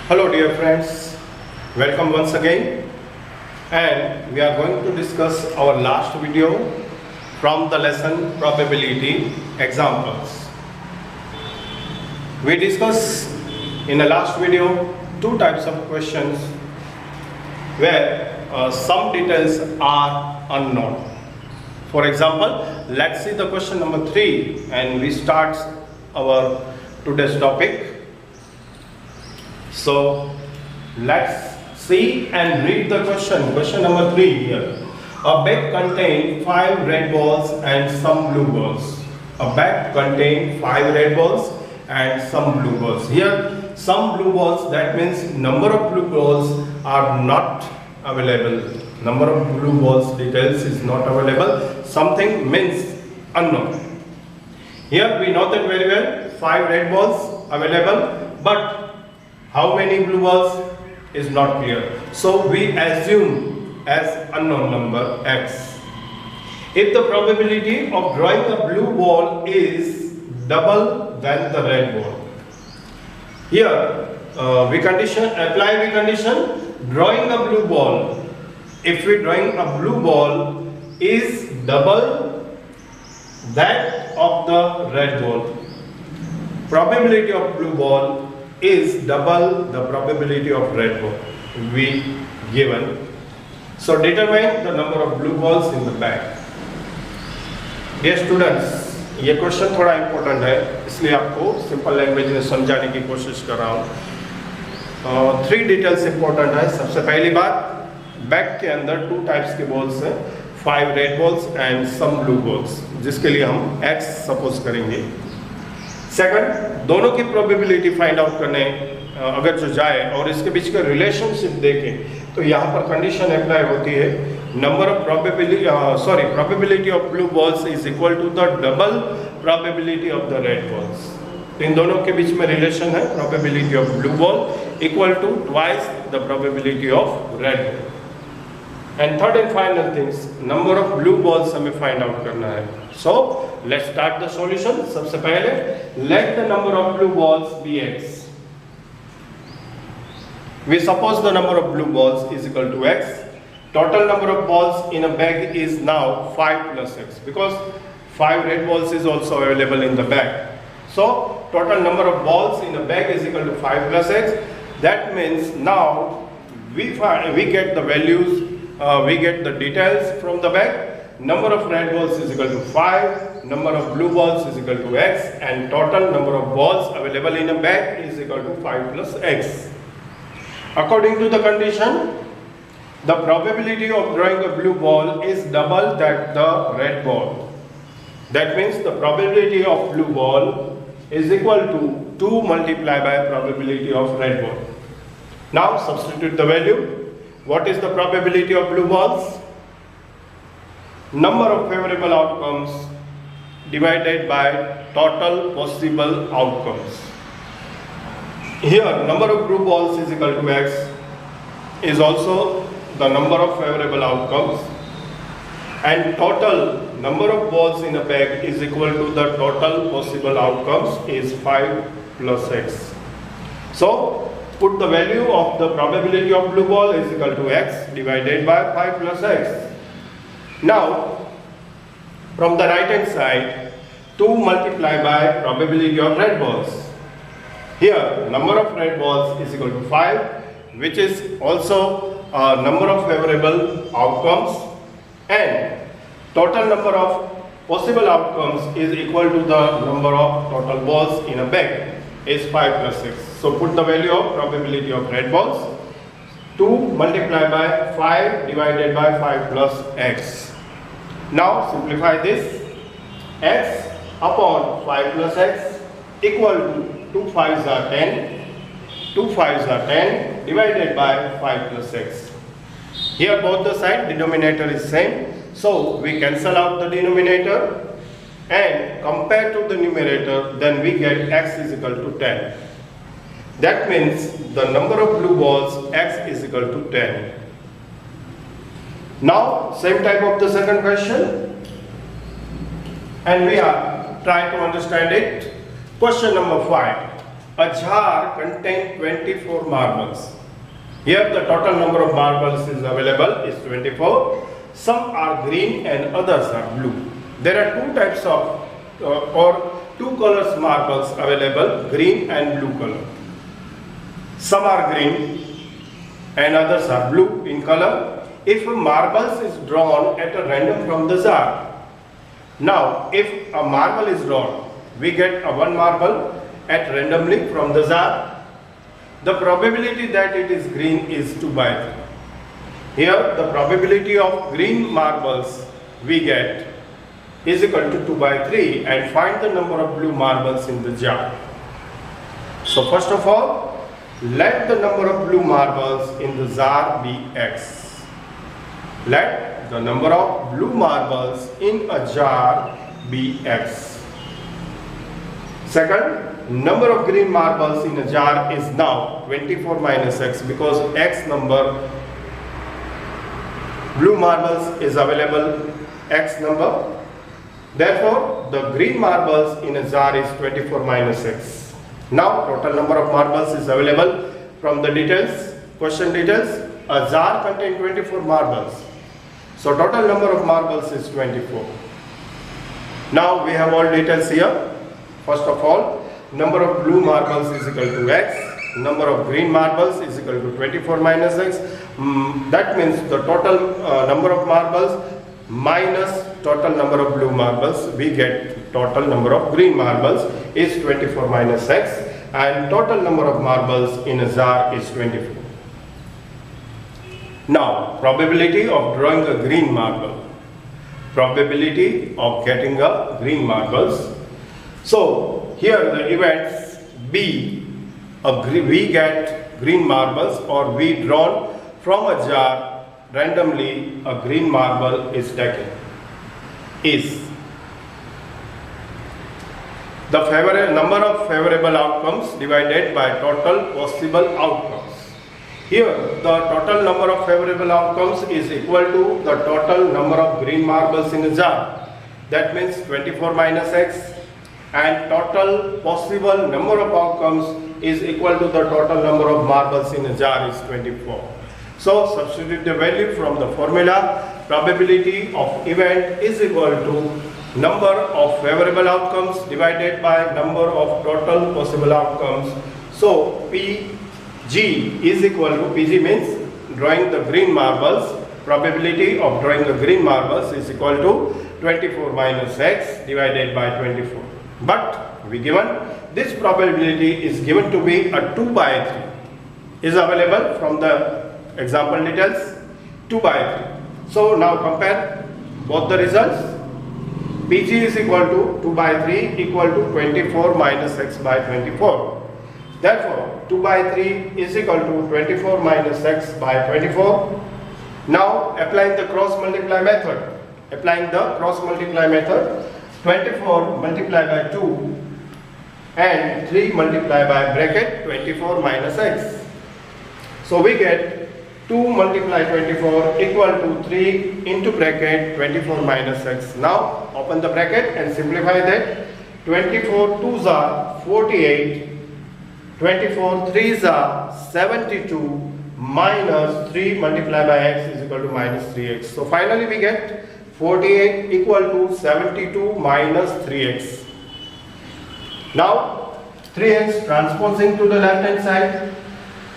Hello dear friends, welcome once again, and we are going to discuss our last video from the lesson probability examples. We discussed in the last video two types of questions where some details are unknown. For example, let's see the question number 3 and we start our today's topic. So let's see and read the question. Question number 3 here. A bag contained 5 red balls and some blue balls. A bag contained 5 red balls and some blue balls. Here some blue balls, that means number of blue balls are not available. Number of blue balls details is not available. Something means unknown. Here we know that very well, 5 red balls available, but how many blue balls is not clear. So we assume as unknown number x. If the probability of drawing a blue ball is double than the red ball. Here we condition drawing a blue ball. If we drawing a blue ball is double that of the red ball. Probability of blue ball is double the probability of red ball we given. So determine the number of blue balls in the bag. Dear students, ये question थोड़ा important है, इसलिए आपको simple language में समझाने की कोशिश कर रहा हूँ। 3 डिटेल्स इम्पोर्टेंट है। सबसे पहली बात, बैग के अंदर 2 टाइप्स के बॉल्स हैं, 5 red balls and some blue balls, जिसके लिए हम x सपोज करेंगे। सेकंड, दोनों की प्रोबेबिलिटी फाइंड आउट करने अगर जो जाए और इसके बीच का रिलेशनशिप देखें तो यहाँ पर कंडीशन अप्लाई होती है, number of probability of blue balls is equal to the double probability of the red balls. इन दोनों के बीच में रिलेशन है, probability of blue ball equal to twice the probability of red ball. And third and final things, number of blue balls हमें find out करना है। So let's start the solution. सबसे पहले let the number of blue balls be x. We suppose the number of blue balls is equal to x. Total number of balls in a bag is now 5 plus x, because 5 red balls is also available in the bag. So total number of balls in a bag is equal to 5 plus x. That means now we get the values, we get the details from the bag. Number of red balls is equal to 5, number of blue balls is equal to x, and total number of balls available in a bag is equal to 5 plus x. According to the condition, the probability of drawing a blue ball is double that the red ball. That means the probability of blue ball is equal to 2 multiplied by probability of red ball. Now substitute the value. What is the probability of blue balls? Number of favorable outcomes divided by total possible outcomes. Here number of blue balls is equal to x is also the number of favorable outcomes, and total number of balls in a bag is equal to the total possible outcomes is 5 plus x. So put the value of the probability of blue ball is equal to x divided by 5 plus x. Now from the right hand side, 2 multiplied by probability of red balls. Here number of red balls is equal to 5, which is also a number of favorable outcomes, and total number of possible outcomes is equal to the number of total balls in a bag is 5 plus 6. So put the value of probability of red balls, 2 multiplied by 5 divided by 5 plus x. Now simplify this. X upon 5 plus x equal to 2 5s are 10, 2 5s are 10 divided by 5 plus x. Here both the side denominator is same, so we cancel out the denominator and compare to the numerator, then we get x is equal to 10. That means the number of blue balls x is equal to 10. Now same type of the second question, and we are trying to understand it. Question number 5. a jar contains 24 marbles. Here the total number of marbles is available is 24. Some are green and others are blue. There are two types of or two colors marbles available, green and blue color. Some are green and others are blue in color. If a marble is drawn at a random from the jar. Now if a marble is drawn, we get a one marble at randomly from the jar. The probability that it is green is 2/3. Here the probability of green marbles we get is equal to 2/3, and find the number of blue marbles in the jar. So first of all, let the number of blue marbles in the jar be x. Let the number of blue marbles in a jar be x. Second, number of green marbles in a jar is now 24 minus x, because x number blue marbles is available x number. Therefore, the green marbles in a jar is 24 minus x. Now, total number of marbles is available from the details, question details. A jar contains 24 marbles. So, total number of marbles is 24. Now, we have all details here. First of all, number of blue marbles is equal to x. Number of green marbles is equal to 24 minus x. That means the total number of marbles minus total number of blue marbles, we get total number of green marbles is 24 minus x, and total number of marbles in a jar is 24. Now, probability of drawing a green marble. Probability of getting a green marbles. So, here the events B, we get green marbles, or we drawn from a jar randomly a green marble is taken, is the number of favorable outcomes divided by total possible outcomes. Here the total number of favorable outcomes is equal to the total number of green marbles in a jar. That means 24 minus x, and total possible number of outcomes is equal to the total number of marbles in a jar is 24. So substitute the value from the formula. Probability of event is equal to number of favorable outcomes divided by number of total possible outcomes. So PG is equal to, PG means drawing the green marbles. Probability of drawing the green marbles is equal to 24 minus x divided by 24. But we given this probability is given to be a 2/3 is available from the example details, 2/3. So now compare both the results. PG is equal to 2/3 equal to 24 minus x by 24. Therefore, 2/3 is equal to 24 minus x by 24. Now applying the cross multiply method. Applying the cross multiply method, 24 multiplied by 2 and 3 multiplied by bracket 24 minus x. So we get 2 multiply 24 equal to 3 into bracket 24 minus x. Now open the bracket and simplify that. 24 2s are 48, 24 3s are 72, minus 3 multiplied by x is equal to minus 3x. So finally we get 48 equal to 72 minus 3x. Now 3x transposing to the left hand side.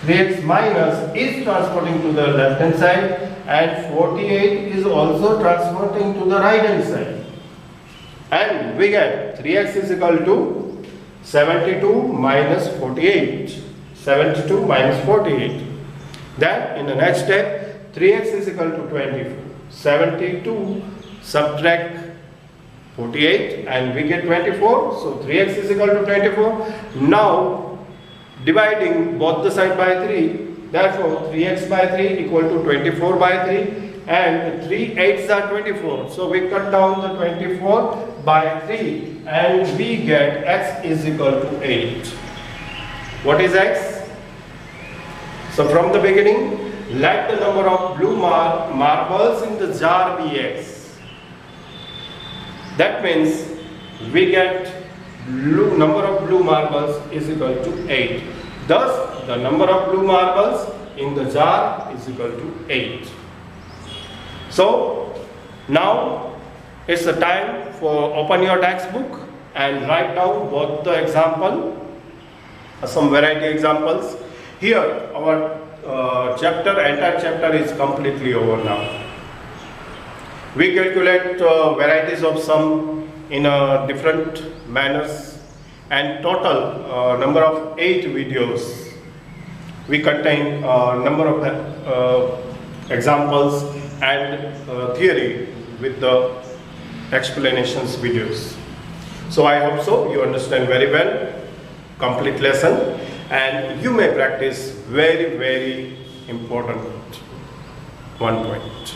3x minus is transporting to the left hand side, and 48 is also transporting to the right hand side. And we get 3x is equal to 72 minus 48. 72 minus 48. Then in the next step, 3x is equal to 24. 72 subtract 48 and we get 24. So 3x is equal to 24. Now dividing both the side by 3, therefore 3x by 3 equal to 24 by 3, and 3 8s are 24. So we cut down the 24 by 3 and we get x is equal to 8. What is x? So from the beginning, let the number of blue marbles in the jar be x. That means we get number of blue marbles is equal to 8. Thus, the number of blue marbles in the jar is equal to 8. So, now it's the time for open your textbook and write down both the example, some variety examples. Here, our entire chapter is completely over now. We calculate varieties of sum in different manners, and total number of 8 videos. We contain number of examples and theory with the explanations videos. So I hope so you understand very well complete lesson, and you may practice very important one point.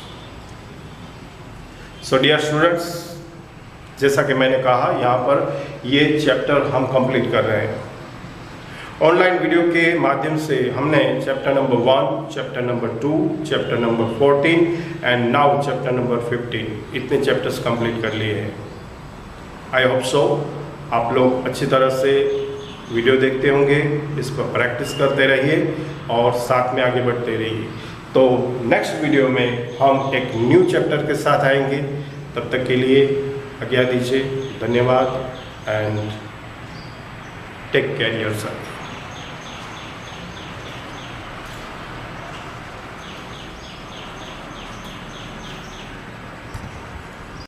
So dear students, जैसा कि मैंने कहा, यहाँ पर ये chapter हम complete कर रहे हैं ऑनलाइन वीडियो के माध्यम से। हमने chapter number 1, chapter number 2, chapter number 14 and now chapter number 15, इतने चैप्टर्स कंप्लीट कर लिए हैं। आई होप सो आप लोग अच्छी तरह से वीडियो देखते होंगे, इस पर प्रैक्टिस करते रहिए और साथ में आगे बढ़ते रहिए। तो नेक्स्ट वीडियो में हम एक न्यू चैप्टर के साथ आएंगे। तब तक के लिए आज्ञा दीजिए। धन्यवाद एंड टेक केयर योरसेल्फ।